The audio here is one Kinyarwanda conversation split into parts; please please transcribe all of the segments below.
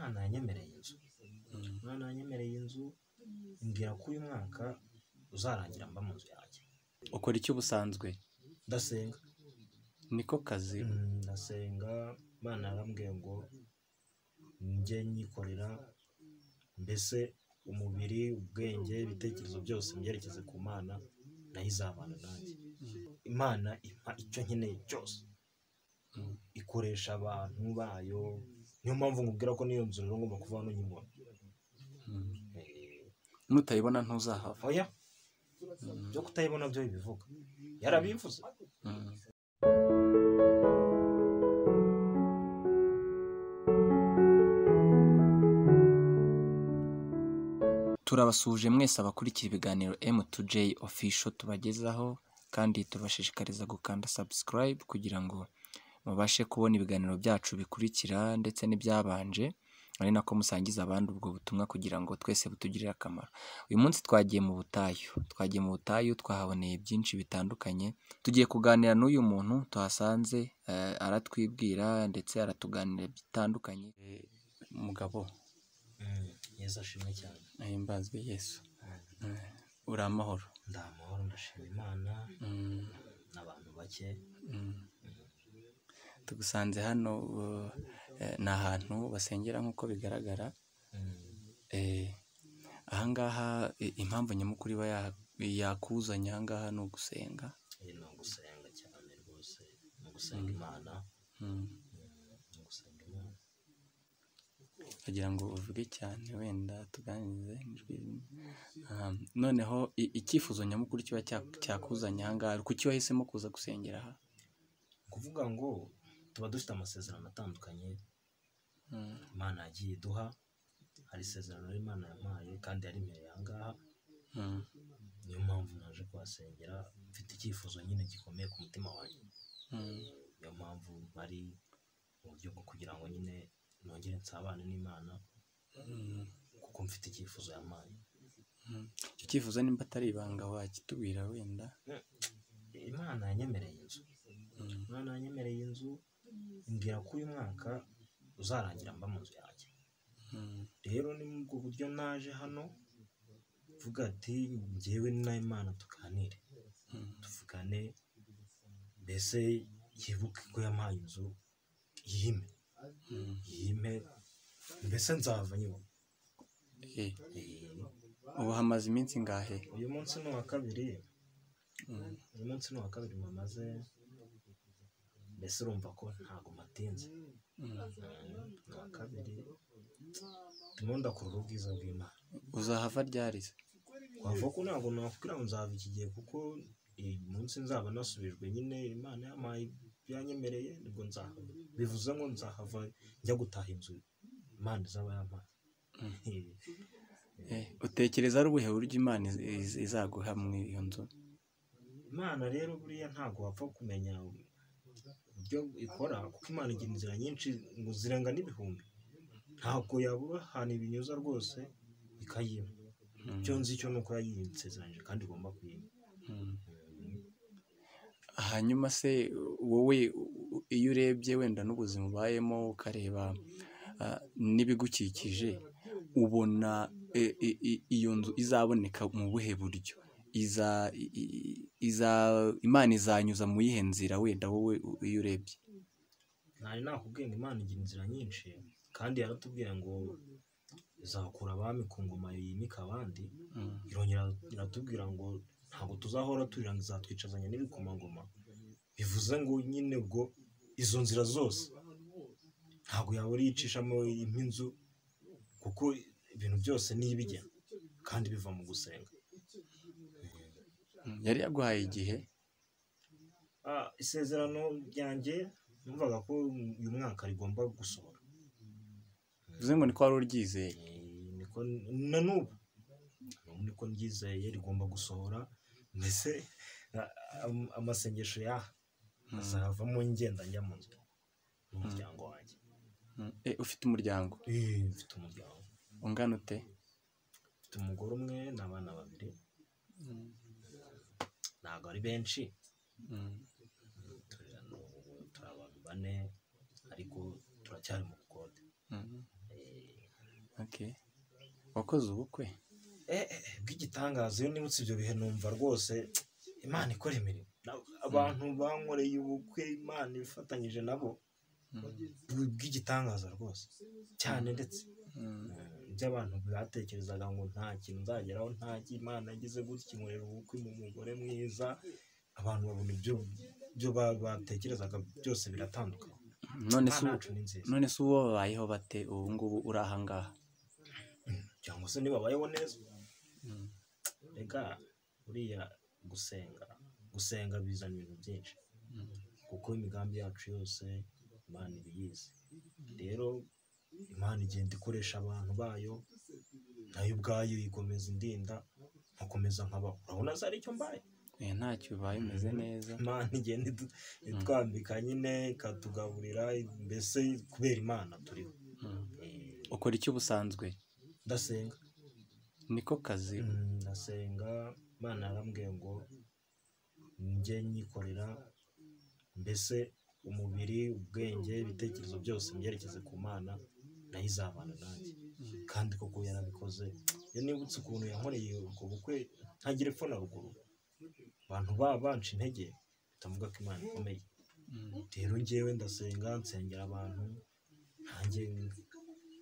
Imana yanyemereye inzu. Imana yanyemereye inzu imbwira ko uyu mwaka uzarangira mba mu nzu yanjye. Ukora icyo ubusanzwe? Ndasenga. Niko kazi? Ndasenga. Imana yarambwiye ngo njye nyikorera, mbese umubiri, ubwenge, ibitekerezo byose mbyerekeze ku Mana, nayo izabana nanjye. Imana impa icyo nkeneye cyose, ikoresha abantu bayo. Niyo mpamvu nkubwira ko niyo nzu rero ngomba kuva hano nyibona. Nutayibona ntuzahava? Oya, byo kutayibona byo bivuga, yarabivuze. Turabasuje mwese abakurikira ibiganiro M2J official tubagezaho, kandi tubashishikariza gukanda subscribe kugira ngo mubashe kubona ibiganiro byacu bikurikira ndetse n'ibyabanje, ari nako musangiza abandi ubwo butumwa kugira ngo twese butugirire akamaro. Uyu munsi twagiye mu Butayu, twahaboneye byinshi bitandukanye. Tugiye kuganira n'uyu muntu tuhasanze, aratwibwira ndetse aratuganira bitandukanye. Mugabo, Yesu ashimwe cyane. Ahimbazwe Yesu. Uri amahoro? Ndi amahoro, ndashima Imana n'abantu bake. Tugusanze hano ni ahantu basengera nk'uko bigaragara. Ahangaha impamvu nyamukuru iba yakuzanye ahangaha ni ugusenga. Ni ugusenga cyane rwose, ni ugusenga Imana. Kugira ngo uvuge cyane wenda tuganirize. Noneho icyifuzo nyamukuru kiba cyakuzanye ahangaha, kuki wahisemo kuza gusengera aha? Kuvuga ngo tuba dufite amasezerano atandukanye Imana yagiye iduha. Hari isezerano Imana yampaye kandi yari imbere ahangaha. Niyo mpamvu naje kuhasengera, mfite icyifuzo nyine gikomeye ku mutima wanjye. Niyo mpamvu bari mu buryo bwo kugira ngo nyine nongere nsabane n'Imana, kuko mfite icyifuzo yampaye. Icyo cyifuzo nimba atari ibanga wakitubwira wenda? Imana yanyemereye inzu. Imana yanyemereye inzu imbwira ko uyu mwaka uzarangira mba mu nzu yanjye. Rero ni muri ubwo buryo naje hano vuga ati njyewe n'Imana tuganire, tuvugane, mbese yibuke ko yampaye inzu, yime, mbese nzava nyine. Ubu hamaze iminsi ingahe? Uyu munsi ni uwa kabiri. Uyu munsi ni uwa kabiri mumaze, mbese urumva ko ntabwo matinze. Ni uwa kabiri, ndimo ndakura ubwiza bw'Imana. Uzahava ryari se? Wavuga ko ntabwo nakubwira ngo nzava iki gihe, kuko uyu munsi nzaba nasubijwe nyine. Imana yampaye yanyemereye, nibwo nzahava. Bivuze ngo nzahava njya gutaha inzu Imana izaba yampaye. Utekereza ari ubuhe buryo Imana izaguha muri iyo nzu? Imana rero buriya ntabwo wapfa kumenya uburyo ikora, kuko Imana igira inzira nyinshi ngo zirenga n'ibihumbi. Ntabwo yabura ahantu ibinyuza rwose ikayima. Icyo nzi cyo ni uko yayinsezeranyije kandi igomba kuyima. Hanyuma se wowe iyo urebye wenda n'ubuzima ubayemo, ukareba n'ibigukikije, ubona iyo nzu izaboneka mu buhe buryo? Imana izanyuza mu yihe nzira wenda wowe iyo urebye? Ntari nakubwiye ngo Imana igira inzira nyinshi, kandi yaratubwiye ngo izakura abami ku ngoma yimika abandi. Irongera iratubwira ngo ntabwo tuzahora turira ngo izatwicazanya n'ibikomangoma. Bivuze ngo nyine ubwo izo nzira zose ntabwo yabura yicishamo inzu, kuko ibintu byose ni ibigena kandi biva mu gusenga. Yari yaguhaye igihe? Isezerano ryanjye numvaga ko uyu mwaka rigomba gusohora. Bivuze ngo niko wari uryizeye? Niko na n'ubu niko ryizeye rigomba gusohora. Mbese amasengesho azavamo ngenda njya mu nzu n'umuryango wanjye. Ufite umuryango? Mfite umuryango. Ungana ute? Mfite umugore umwe n'abana babiri. Ntabwo ari benshi, turi abantu 4, ariko turacyari mu bukode. Okay. Wakoze ubukwe? Bw'igitangaza iyo nibutse ibyo bihe numva rwose Imana ikora imirimo. Abantu bankoreye ubukwe Imana ifatanyije nabo bw'igitangaza rwose cyane, ndetse by'abantu batekerezaga ngo nta kintu nzageraho, nta Imana yagize gutya inkorera ubukwe mu mugore mwiza, abantu babona ibyo batekerezaga byose biratandukanye. None se uwo babayeho bate ubu ngubu uri aha ngaha? Cyangwa se nibabayeho neza? Rega buriya gusenga bizana ibintu byinshi, kuko imigambi yacu yose Imana ibiyizi. Rero Imana igenda ikoresha abantu bayo, nayo ubwayo igomeza indinda, nkakomeza nkabaho. Urabona se ari icyo mbaye? Ntacyo ubaye, umeze neza. Imana igenda itwambika nyine, ikatugaburira, mbese kubera Imana turiho. Ukora iki ubusanzwe? Ndasenga. Niko kazi? Ndasenga. Imana yarambwiye ngo njye nyikorera, mbese umubiri, ubwenge, ibitekerezo byose mbyerekeze ku Mana, nayo izabana nanjye. Kandi koko yarabikoze. Iyo nibutse ukuntu yankoreye ubwo bukwe ntagira epfo na ruguru, abantu banca intege, bitavuga ko Imana ikomeye. Rero njyewe ndasenga, nsengera abantu, nanjye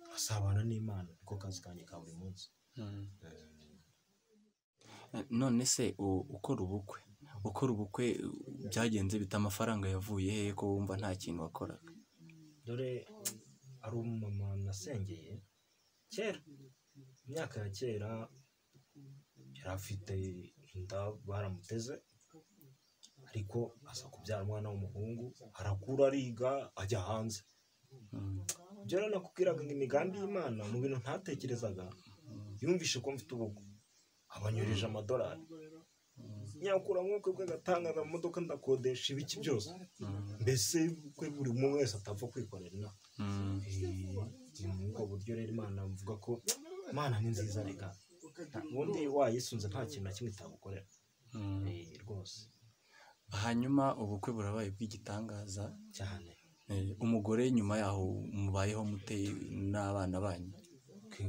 nkasabana n'Imana. Niko kazi kanjye ka buri munsi. None se ukora ubukwe byagenze bita, amafaranga yavuye hehe ko wumva nta kintu wakoraga? Dore ari umumama nasengeye kera, imyaka ya kera, yari afite inda baramuteze, ariko aza kubyara umwana w'umuhungu, arakura, ariga, ajya hanze. Ibyo rero nakubwiraga ngo imigambi y'Imana mu bintu ntatekerezaga, yumvishe ko mfite ubukwe, abanyohereje amadolari, nyakura nk'ubukwe bw'agatangaza, mu modoka ndakodesha, ibiki byose, mbese ubukwe buri umwe wese atapfa kwikorera inaha. Ni muri ubwo buryo rero Imana mvuga ko Imana ni nziza. Rega ubundi wayisunze nta kintu na kimwe itagukorera rwose. Hanyuma ubukwe burabaye bw'igitangaza cyane. Umugore nyuma yaho mubayeho mute n'abana banyu?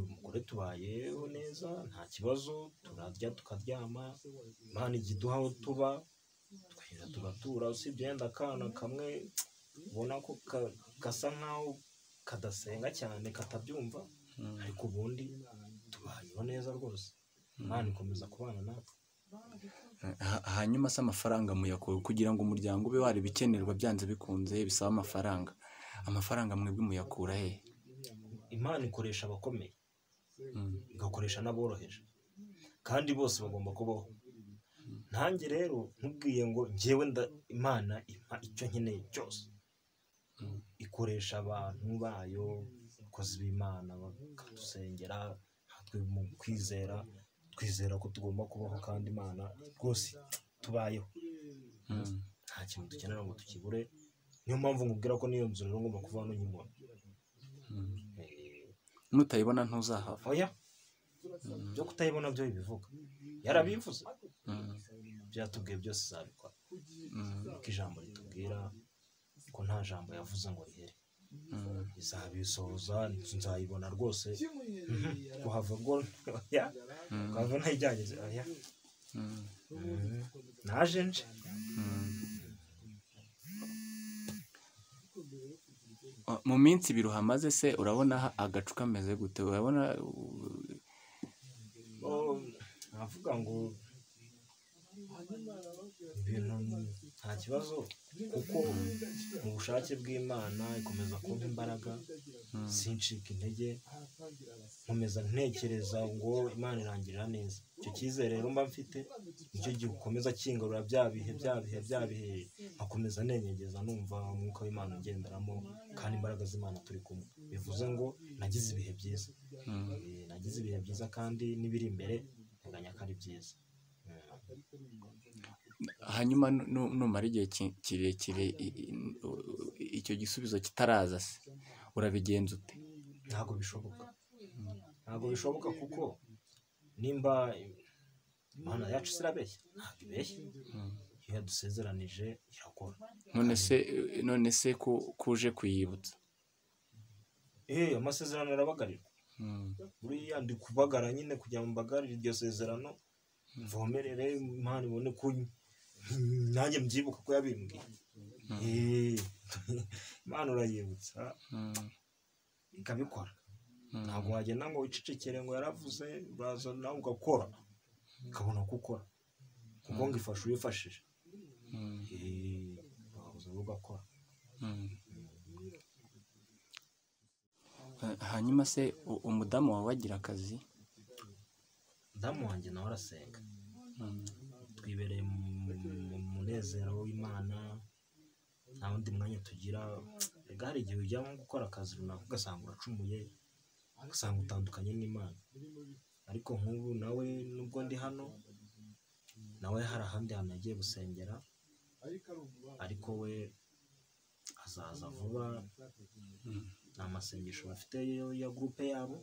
Umugore tubayeho neza, nta kibazo, turarya tukaryama, Imana ijya iduha aho tuba, tukagenda tugatura. Usibye yenda akana kamwe ubona ko gasa nkaho kadasenga cyane, katabyumva, ariko ubundi tubayeho neza rwose. Imana ikomeza kubana natwe. Hanyuma se amafaranga muyakura kugira ngo umuryango ube wari ibikenerwa byanze bikunze bisaba amafaranga. Amafaranga mwebwe muyakura he? Imana ikoresha abakomeye, igakoresha n'aboroheje, kandi bose bagomba kubaho. Nanjye rero nkubwiye ngo njyewe Imana impa icyo nkeneye cyose. Ikoresha abantu bayo, abakozi b'Imana bakadusengera, natwe mu kwizera, twizera ko tugomba kubaho, kandi Imana rwose tubayeho. Nta kintu dukenera ngo tukibure. Niyo mpamvu nkubwira ko n'iyo nzu rero ngomba kuva hano nyibona. Nutayibona ntuzahava? Oya, byo kutayibona byo bivuga, yarabivuze. Byatubwiye byose izabikora, kuko ijambo ritubwira ko nta jambo yavuze ngo rihere. Izabisohoza, nzayibona rwose. Kuhava ngo kuhava ntayijyageze, oya, naje nje. Mu minsi ibiri uhamaze se, urabona agacu kameze gute? Urabona navuga ngo ibintu nta kibazo, kuko mu bushake bw'Imana ikomeza kumpa imbaraga, sincika intege, nkomeza ntekereza ngo Imana irangirira neza. Icyo cyizere rero mba mfite nicyo gikomeza kingarura bya bihe, nkakomeza nenyegeza, numva umwuka w'Imana ugenderamo, kandi imbaraga z'Imana turi kumwe. Bivuze ngo nagize ibihe byiza, nagize ibihe byiza, kandi n'ibiri imbere nteganya ko ari byiza. Hanyuma numara igihe kirekire icyo gisubizo kitaraza se, urabigenza ute? Ntabwo bishoboka, kuko nimba Imana yacu irabeshya, ntabwo ibeshya. Iyo yadusezeranije irakora. None se ko uje kuyibutsa? Amasezerano arabagarirwa. buriya ndi kubagara nyine kugira ngo mbagarire iryo sezerano mvomerere Imana ibone ko nanjye mbyibuka ko yabimbwiye. Imana urayibutsa ikabikora. Ntabwo wagenda ngo wicecekere ngo yaravuze uraza nawe ugakora ukabona ko ukora kuko ngo ifashe uyifashije wabuze ugakora. Hanyuma se umudamu wawe wagira akazi? Umudamu wanjye nawe arasenga, twibereye mu munezero w'Imana, nta wundi mwanya tugira. Rega hari igihe ujya nko gukora akazi runaka ugasanga uracumuye, ugasanga utandukanye n'Imana, ariko nk'ubu nawe nubwo ndi hano nawe hari ahandi hantu yagiye gusengera, ariko we azaza vuba. Ni amasengesho bafite ya gurupe yabo,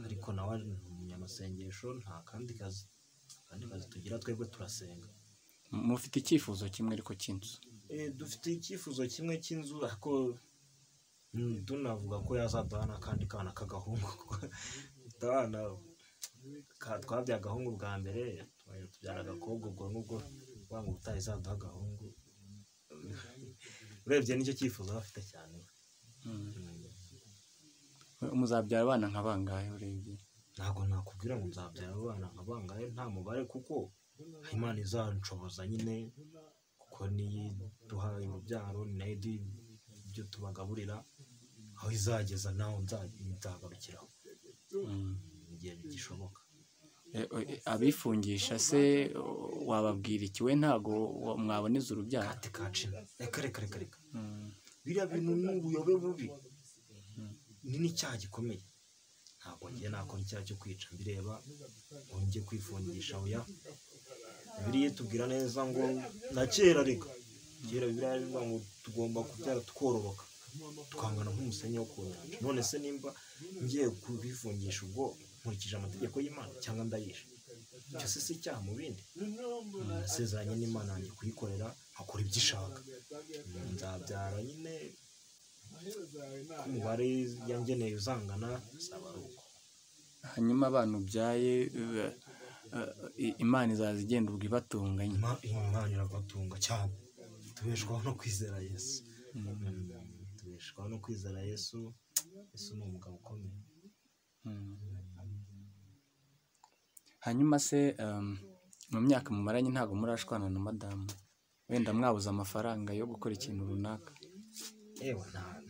ariko nawe ari umunyamasengesho. Nta kandi kazi tugira, twebwe turasenga. Mufite icyifuzo kimwe ariko cy'inzu? Dufite icyifuzo kimwe cy'inzu, ariko tunavuga ko yazaduha n'akandi kana k'agahungu. Twabyaye agahungu bwa mbere, tubyara agakobwa, ubwo nubwo wanga ubutaha izaduha agahungu. Urebye nicyo cyifuzo bafite cyane. Muzabyara abana nka bangahe urebye? Ntabwo nakubwira ngo nzabyara abana nka bangahe, nta mubare, kuko Imana izanshoboza nyine, kuko niyo duha urubyaro, ni nayo ibyo tubagaburira. Aho izageza naho nzagarukiraho igihe gishoboka. Abifungisha se wababwira iki? We ntago mwaboneza urubyaro? Reka biriya bintu ni ubuyobe bubi, ni n'icyaha gikomeye. Ntabwo ngiye nakora icyaha cyo kwica mbireba ngo njye kwifungisha. Oya, Bibiliya itubwira neza ngo na kera, reka kera Bibiliya ivuga ngo tugomba kubyara tukororoka tukangana nk'umusenyi wo ku nyanja. None se nimba ngiye kubifungisha ubwo nkurikije amategeko y'Imana cyangwa ndayishe? Icyo si icyaha mu bindi. Nasezeranye n'Imana yanjye kuyikorera, nkakora ibyo ishaka. Nzabyara nyine umubare yangeneye uzangana, saba ari uko. Hanyuma abantu ubyaye Imana izaza igenda ubwo ibatunganye? Imana irabatunga cyane. Tubeshwaho no kwizera Yesu. Tubeshwaho no kwizera Yesu. Yesu ni umugabo ukomeye. Hanyuma se mu myaka mumaranye ntabwo murashwana na madamu? Wenda mwabuze amafaranga yo gukora ikintu runaka? Ewe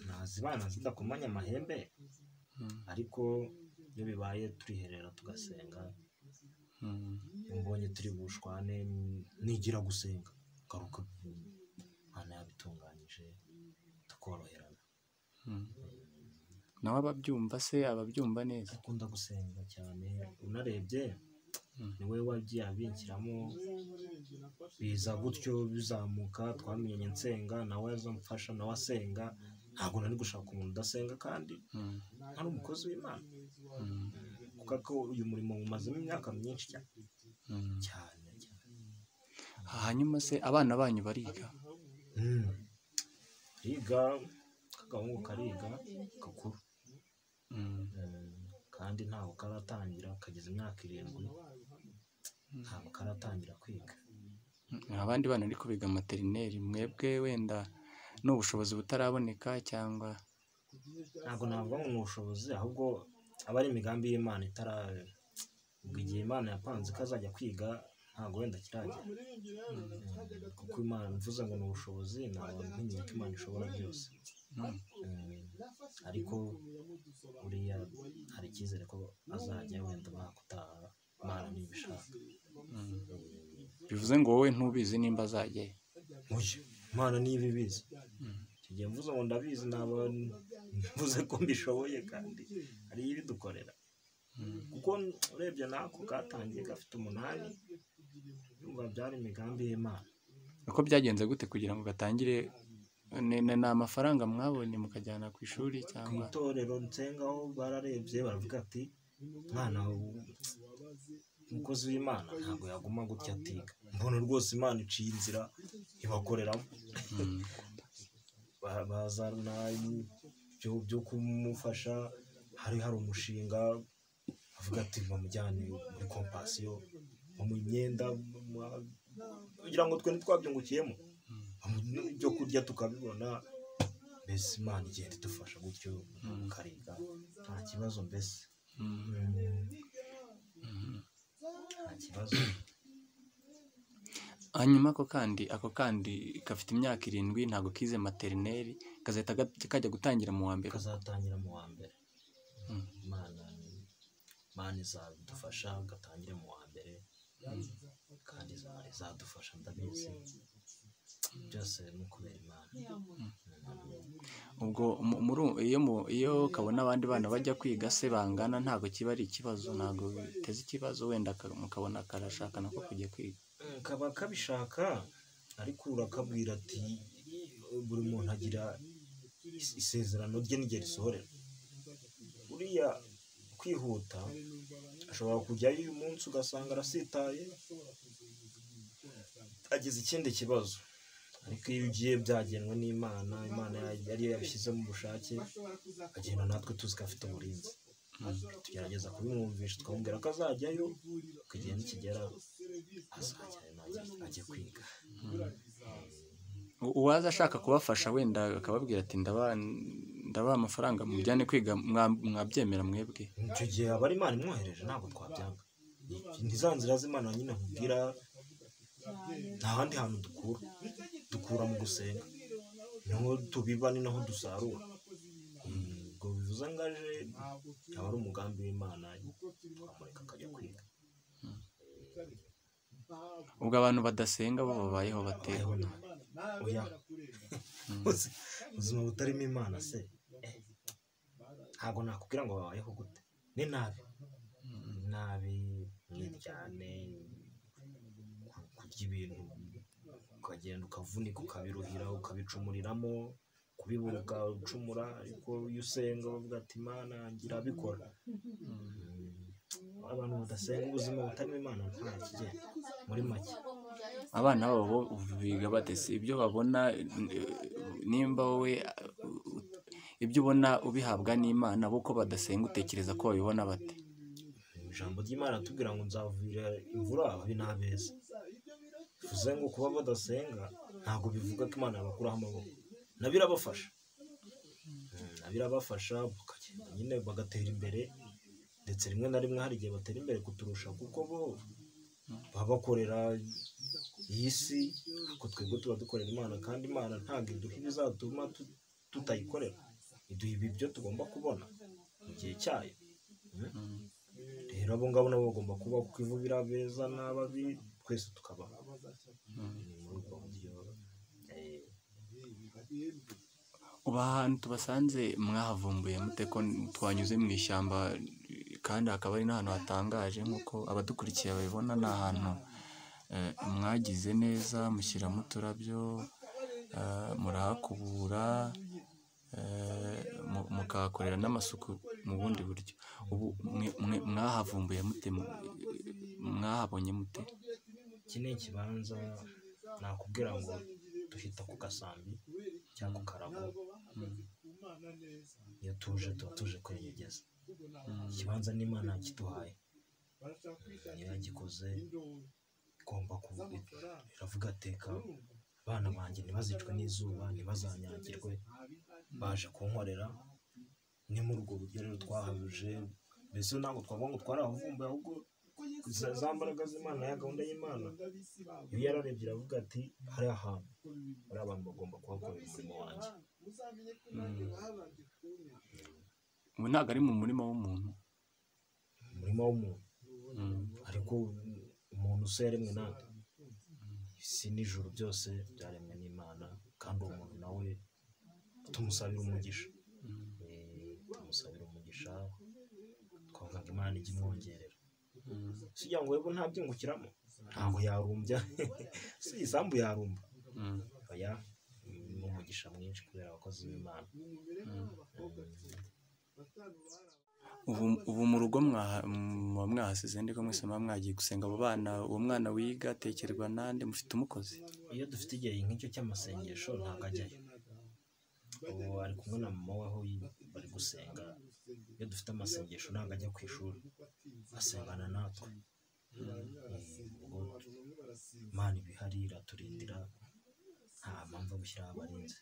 ntazibana zidakomanya amahembe, ariko iyo bibaye turiherera tugasenga. Mbonye turi bushwane nigira gusenga, garuka Imana yabitunganyije tukoroherana. Nawe ababyumva se ababyumva neza? Akunda gusenga cyane, unarebye niwe wagiye abinshyiramo, biza gutyo bizamuka. Twamenye nsenga, nawe azamfasha, nawe asenga. Ntabwo nari gushaka umuntu udasenga kandi ari umukozi w'Imana, kuko uyu murimo umazemo imyaka myinshi cyane. Hanyuma se abana banyu bariga? Bariga, akagahungu kariga gakuru, kandi ntabwo karatangira, kageze imyaka 7, ntabwo karatangira kwiga. Abandi bana ariko biga materineri, mwebwe wenda n'ubushobozi butaraboneka cyangwa? Ntabwo navuga ngo ni ubushobozi, ahubwo aba ari imigambi y'Imana ubwo igihe Imana yapanze ko azajya kwiga ntabwo wenda kiragera, kuko Imana mvuze ngo ni ubushobozi, ntabwo ntimenye ko Imana ishobora byose. Ariko buriya hari icyizere ko azajya wenda umwaka utaha, Imana nibishaka. Bivuze ngo wowe ntubizi nimba azajyayo? Imana niba ibizi. Icyo gihe mvuze ngo ndabizi, ntabwo mvuze ko mbishoboye, kandi hari ibidukorera. Kuko urebye nako katangiye gafite 8, yumva byari imigambi y'Imana. Uko byagenze gute kugira ngo gatangire? Ni amafaranga mwabonye mukajyana ku ishuri cyangwa? Ku itorero nsengaho bararebye baravuga ati mwana umukozi w'Imana ntabwo yaguma gutya atiga. Mbona rwose Imana iciye inzira ibakoreramo. bazana byo kumufasha hari umushinga avuga ati bamujyane muri kompasiyo mu myenda kugira ngo twe ntitwabyungukiyemo ibyo kurya tukabibona mbese Imana igenda idufasha gutyo kariga nta kibazo mbese nta kibazo. Hanyuma ako kandi gafite imyaka 7 ntabwo kize materineri kazahita kajya gutangira mu wa mbere. Kazatangira mu wa mbere. Imana izadufasha gatangire mu wa mbere kandi izadufasha ndabizi byose no kubera Imana. Ubwo iyo kabona abandi bana bajya kwiga se bangana ntabwo kiba ari ikibazo, ntabwo biteze ikibazo wenda mukabona karashaka nako kujya kwiga. Kaba kabishaka ariko urakabwira ati buri muntu agira isezerano rye n'igihe risohorera. Uriya kwihuta ashobora kujyayo uyu munsi ugasanga arasitaye agize ikindi kibazo, ariko iyo ugiye byagenwe n'Imana, Imana yari yabishyizemo ubushake agenda natwe tuzi ko afite uburinzi. Tugerageza kubimwumvisha twamubwira ko azajyayo igihe nikigera azajyayo ajye kwiga. Uwaza ashaka kubafasha wenda akababwira ati ndabaha amafaranga mujyane kwiga mwabyemera mwebwe? Icyo gihe aba ari Imana imwohereje ntabwo twabyanga. Ntiza nzira z'Imana nyine nkubwira nta handi hantu dukura mu gusenga, niho tubiba ni naho dusarura. Ubwo bivuze ngaje aba ari umugambi w'Imana twamureka akajya kwiga. Ubwo abantu badasenga bo babayeho bate? Oya ubuzima butarimo Imana se ntabwo nakubwira ngo babayeho gute. Ni nabi mwiryane kurya ibintu ukagenda ukavunika ukabiruhira ukabicumuriramo kubibura ukacumura, ariko iyo usenga bavuga ati Imana ngira bikora. Abantu badasenga ubuzima butarimo Imana nta kigenda muri make. Abana babo biga batese ibyo babona, nimba wowe ibyo ubona ubihabwa n'Imana bo ko badasenga utekereza ko babibona bate? Ijambo ry'Imana tubwira ngo nzavurira imvura ababi n'abeza. Bivuze ngo kuba badasenga ntabwo bivuga ko Imana yabakuraho amaboko, nabirabafasha bakagenda nyine bagatera imbere, ndetse rimwe na rimwe hari igihe batera imbere kuturusha kuko bo baba bakorera iyi si, ariko twebwe tuba dukorera Imana, kandi Imana ntabwo iduha ibizatuma tutayikorera, iduha ibyo tugomba kubona mu gihe cyayo. Rero abo ngabo nabo bagomba kuba kwivubira beza n'ababi twese tukabaho. Muri ubwo buryo uba ahantu tubasanze mwahavumbuye mute ko twanyuze mu ishyamba kandi hakaba ari n'ahantu hatangaje nk'uko abadukurikiye babibona? Ni ahantu mwagize neza mushyiramo uturabyo, murahakubura, mukahakorera n'amasuku mu bundi buryo. Ubu mwahavumbuye mute, mwahabonye mute? Iki ni ikibanza nakubwira ngo duhita ku Gasambi cyangwa ku Karago. Iyo tuje tuba tuje kwenyegeza. Ikibanza n'Imana yakiduhaye, niyo yagikoze, igomba iravuga ateka abana banjye ntibazicwe n'izuba, ntibazanyagirwe, baje kunkorera. Ni muri ubwo buryo rero twahabuje, mbese ntabwo twavuga ngo twarahavumbuye, ahubwo za mbaraga z'Imana ya gahunda y'Imana iyo yararebye iravuga ati hari ahantu hari abantu bagomba kuhakorera umurimo wanjye. Ubu ntabwo ari mu murima w'umuntu, umurima w'umuntu, ariko umuntu se yaremwe nande? Isi n'ijuru byose byaremwe n'Imana, kandi uwo muntu nawe tumusabira umugisha, twavuga ngo Imana ijya imwongerera. Sijya ngo webwe ntabyungukiramo, ntabwo yarumbya si isambu yarumba. Oya, ni umugisha mwinshi kubera abakozi b'Imana. Ubu mu rugo mwahasize ndiko mwese mwagiye gusenga abo bana, uwo mwana wiga atekerwa nande? Mufite umukozi? Iyo dufite igihe nk'icyo cy'amasengesho ntabwo ajyayo. Ubu ari kumwe na mama we aho bari gusenga, iyo dufite amasengesho ntabwo ajya ku ishuri asengana natwe. Ubwo Imana ibihari iraturindira, nta mpamvu yo gushyiraho abarinzi,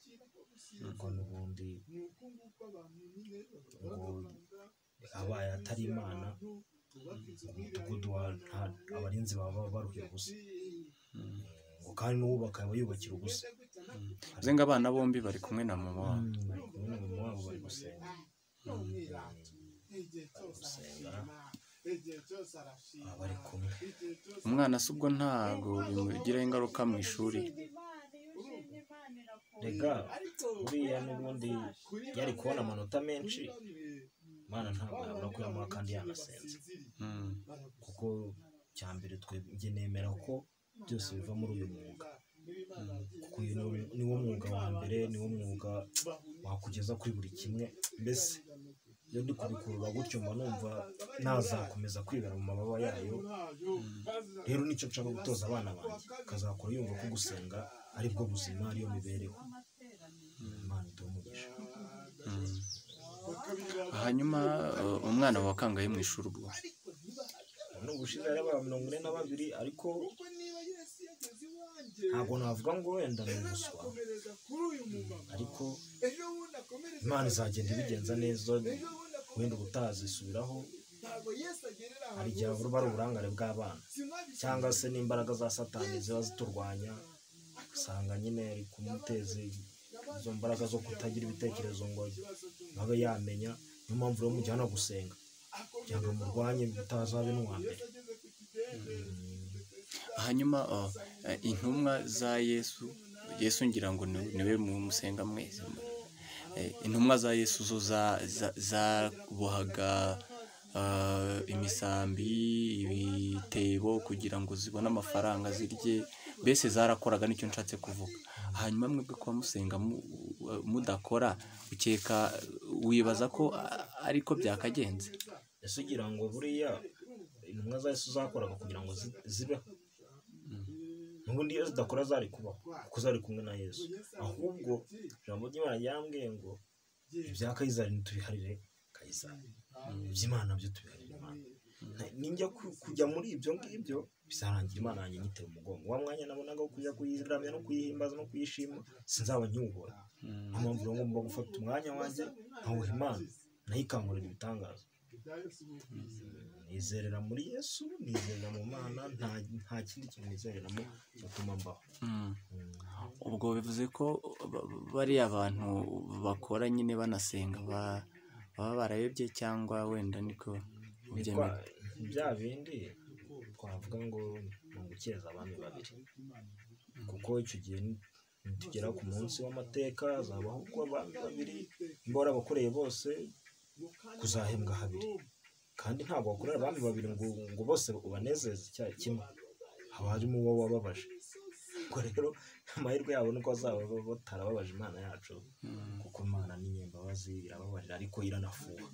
kuko n'ubundi ngo abaye atari Imana umudugudu abarinzi baba baruhira ubusa, ngo kandi n'uwubaka aba yubakira ubusa. bivuze ngo abana bombi bari kumwe na mama wabo. Bari kumwe na mama wabo, bari gusenga, bari kumwe. Umwana se ubwo ntabwo bimugiraho ingaruka mu ishuri? Rega buriya n'ubundi yari kubona amanota menshi, Imana ntabwo yabura kuyamuha kandi yanasenze, kuko cya mbere njye nemera ko byose biva muri uyu mwuga, kuko niwo mwuga wa mbere, niwo mwuga wakugeza kuri buri kimwe. Mbese iyo ndi kubikurura gutyo mba numva nazakomeza kwibera mu mababa yayo. Rero nicyo nshaka gutoza abana banjye, akazakora yumva ko gusenga ari bwo buzima, ariyo mibereho. Imana iduhe umugisha. Hanyuma umwana wa kangahe mu ishuri ubwo? Ubushize yari aba 42, ariko ntabwo navuga ngo wenda ni umuswa, ariko Imana izagenda ibigenza neza, wenda ubutazisubiraho. Hari igihe buba ari uburangare bw'abana cyangwa se n'imbaraga za Satani ziba ziturwanya, usanga nyine ari kumuteza izo mbaraga zo kutagira ibitekerezo ngo abe yamenya. Niyo mpamvu rero mujyana gusenga kugira ngo murwanye bitazabe n'uwa mbere. Hanyuma intumwa za Yesu ngira ngo niwe musenga mwese. Intumwa za Yesu zo zabohaga imisambi, ibitebo kugira ngo zibone amafaranga zirye, mbese zarakoraga, nicyo nshatse kuvuga. Hanyuma mwebwe kuba musenga mudakora, ukeka wibaza ko ariko byakagenze? Ese ugira ngo buriya intumwa za Yesu zakoraga kugira ngo zibeho? N'ubundi iyo zidakora zari kubaho, kuko zari kumwe na Yesu. Ahubwo ijambo ry'Imana ryambwiye ngo ibya Kayizari ntitubiharire Kayizari, iby'Imana byo tubiharire Imana. Ninjya kujya muri ibyo ngibyo bizarangira Imana yanjye nyitera umugongo. Wa mwanya nabonaga wo kujya kuyiramya no kuyihimbaza no kuyishima sinzaba nkiwubona. Niyo mpamvu rero ngomba gufata umwanya wanjye nkawuha Imana, nayo ikankorera ibitangaza. Nizerera muri Yesu, nizerera mu Mana, nta kindi kintu nizereramo cyatuma mbaho. Ubwo bivuze ko bariya abantu bakora nyine banasenga baba barayobye, cyangwa wenda niko ubyemera? Bya bindi twavuga ngo ni ugukeza abami babiri, kuko icyo gihe tugera ku munsi w'amateka hazabaho ko abami babiri mbora abakoreye bose kuzahembwa habiri, kandi ntabwo wakorera abami babiri ngo bose ubanezeze icyaha kimwe, haba harimo uwo wababaje. Ubwo rero amahirwe yabo nuko bazaba batarababaje Imana yacu, kuko Imana ni nyembabazi, irababarira ariko iranafuha.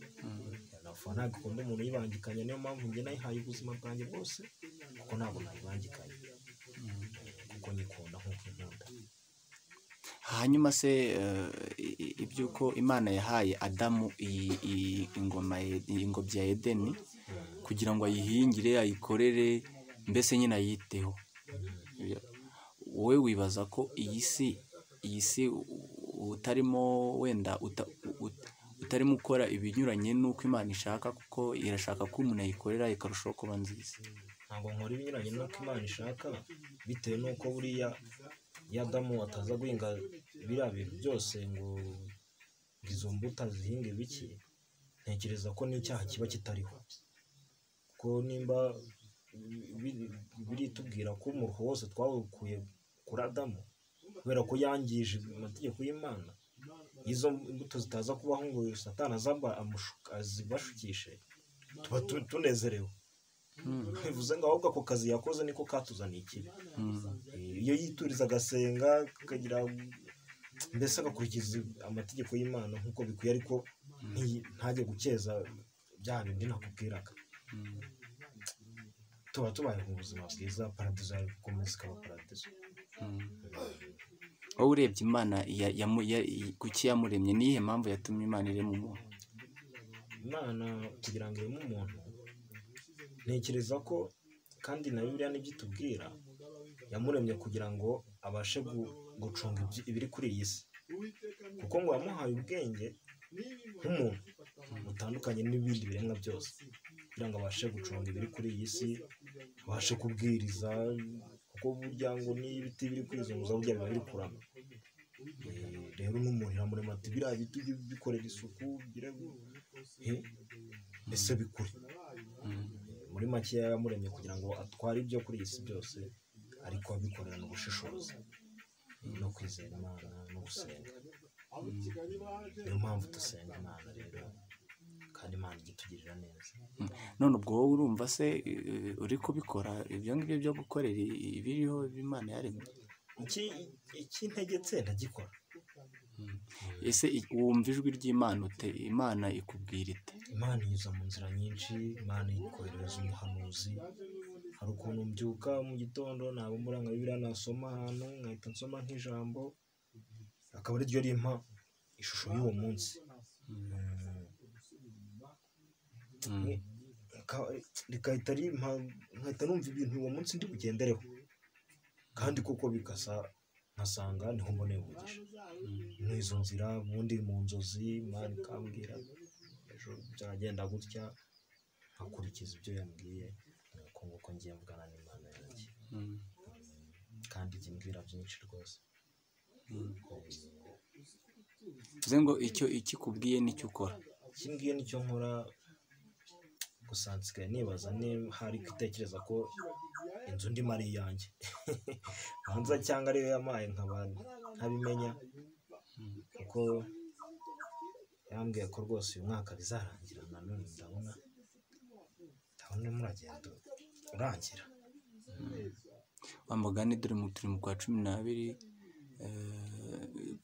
Ntabwo ikunda umuntu yibangikanye, niyo mpamvu njye nayihaye ubuzima bwanjye bwose, kuko ntabwo nayibangikanye, kuko nyikunda nk'uko inkunda. Hanyuma se iby'uko Imana yahaye Adamu ingobyi ya Edeni kugira ngo ayihingire, ayikorere, mbese nyine ayiteho, wowe wibaza ko iyi si utarimo wenda utarimo ukora ibinyuranye n'uko Imana ishaka, kuko irashaka ko umuntu ayikorera ikarushaho kuba nziza? Ntabwo nkora ibinyuranye n'uko Imana ishaka, bitewe n'uko buriya iyo Adamu ataza guhinga biriya bintu byose ngo izo mbuto zihinge biki, ntekereza ko n'icyaha kiba kitariho. Kuko nimba biritubwira ko umuruho wose twawukuye kuri Adamu kubera ko yangije amategeko y'Imana, izo mbuto zitaza kubaho ngo Satani azibashukishe, tuba tunezerewe. Bivuze ngo ahubwo ako kazi yakoze niko katuzaniye ikibi. Iyo yituriza agasenga akagira, mbese agakurikiza amategeko y'Imana nk'uko bikwiye, ariko ntajye gukeza bya bindi nakubwiraga, tuba tubaye mu buzima bwiza, paradizo yakomeza ikaba paradizo. Wowe urebye Imana kuki yamuremye, niyihe mpamvu yatumye Imana irema umuntu? Imana kugira ngo ireme umuntu, ntekereza ko kandi na Bibiliya nibyo itubwira, yamuremye kugira ngo abashe gucunga ibiri kuri iyi si, kuko ngo yamuhaye ubwenge nk'umuntu butandukanye n'ibindi biremwa byose, kugira ngo abashe gucunga ibiri kuri iyi si, abashe kubwiriza, kuko burya ngo n'iyo ibiti biri kwizunguza burya biba biri kurama. Rero n'umuntu iramurema ati biriya biti ujye bikorera isuku, ese bikure. Muri make yamuremye kugira ngo atware ibyo kuri iyi si byose, ariko abikorerana ubushishozi no kwizera Imana no gusenga. Niyo mpamvu dusenga Imana rero, kandi Imana ijya itugirira neza. None ubwo wowe urumva se uri kubikora ibyo ngibyo byo gukorera ibiriho Imana yaremye? Ikintegetse ndagikora. Ese wumva ijwi ry'Imana ute? Imana ikubwira ite? Imana inyuza mu nzira nyinshi, Imana ikoherereza umuhanuzi. Hari ukuntu mbyuka mu gitondo nabumbura nka Bibiliya nasoma ahantu nkahita nsoma nk'ijambo, akaba ari ryo rimpa ishusho y'uwo munsi. Rikahita rimpa, nkahita numva ibintu uwo munsi ndi bugendereho, kandi koko bigasa nkasanga niho mboneye umugisha. N'izo nzira ubundi mu nzozi Imana ikambwira ejo byagenda gutya, nkakurikiza ibyo yambwiye, nuko nguko ngiye mvugana n'Imana yanjye. Kandi ijya imbwira byinshi rwose. Bivuze ngo icyo ikikubwiye nicyo ukora? Ikimbwiye nicyo nkora, gusa nsigaye nibaza niba hari kwitekereza ko inzu ndimo ari iyanjye hanze cyangwa ariyo yamaye ntabimenya, kuko yambwiye ko rwose uyu mwaka bizarangira. Nanone ndabona muragenda urangira. Wa mugani dore turi mu kwa 12,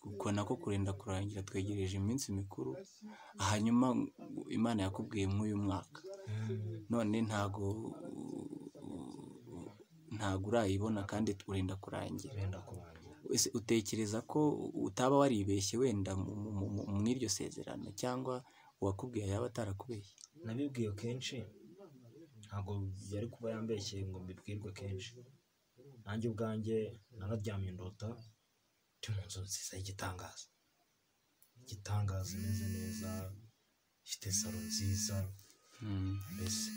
kuko nako kurenda kurangira, twegereje iminsi mikuru. Hanyuma Imana yakubwiye mw'uyu mwaka, none ntago urayibona kandi turenda kurangira. Ese utekereza ko utaba waribeshye wenda mu iryo sezerano, cyangwa uwakubwiye yaba atarakubeshye? Nabibwiye kenshi, ntabwo yari kuba yambeshye ngo mbibwirwe kenshi. Nanjye ubwanjye nararyamye ndota ndi mu nzu nziza y'igitangaza, imeze neza, ifite salo nziza. Mbese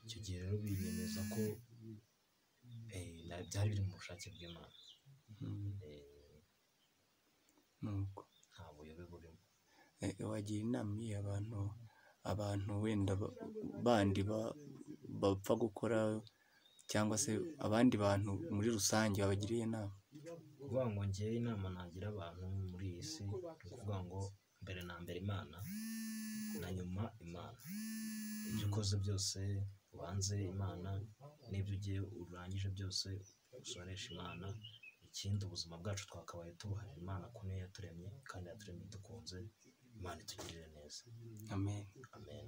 icyo gihe rero binyemeza ko byari biri mu bushake bw'Imana. Nuko nta buyobe burimo. Wagira inama abantu wenda bandi bapfa gukora, cyangwa se abandi bantu muri rusange babagiriye inama? Kuvuga ngo ngewe inama nagira abantu muri iyi si, ni ukuvuga ngo mbere na mbere Imana, na nyuma Imana. Ibyo ukoze byose ubanze Imana, n'ibyo ugiye urangije byose usoresha Imana. Ikindi ubuzima bwacu twakabaye tubuharira Imana, ko niyo yaturemye kandi yaturemye dukunze. Imana itugirire neza. Amen. Amen.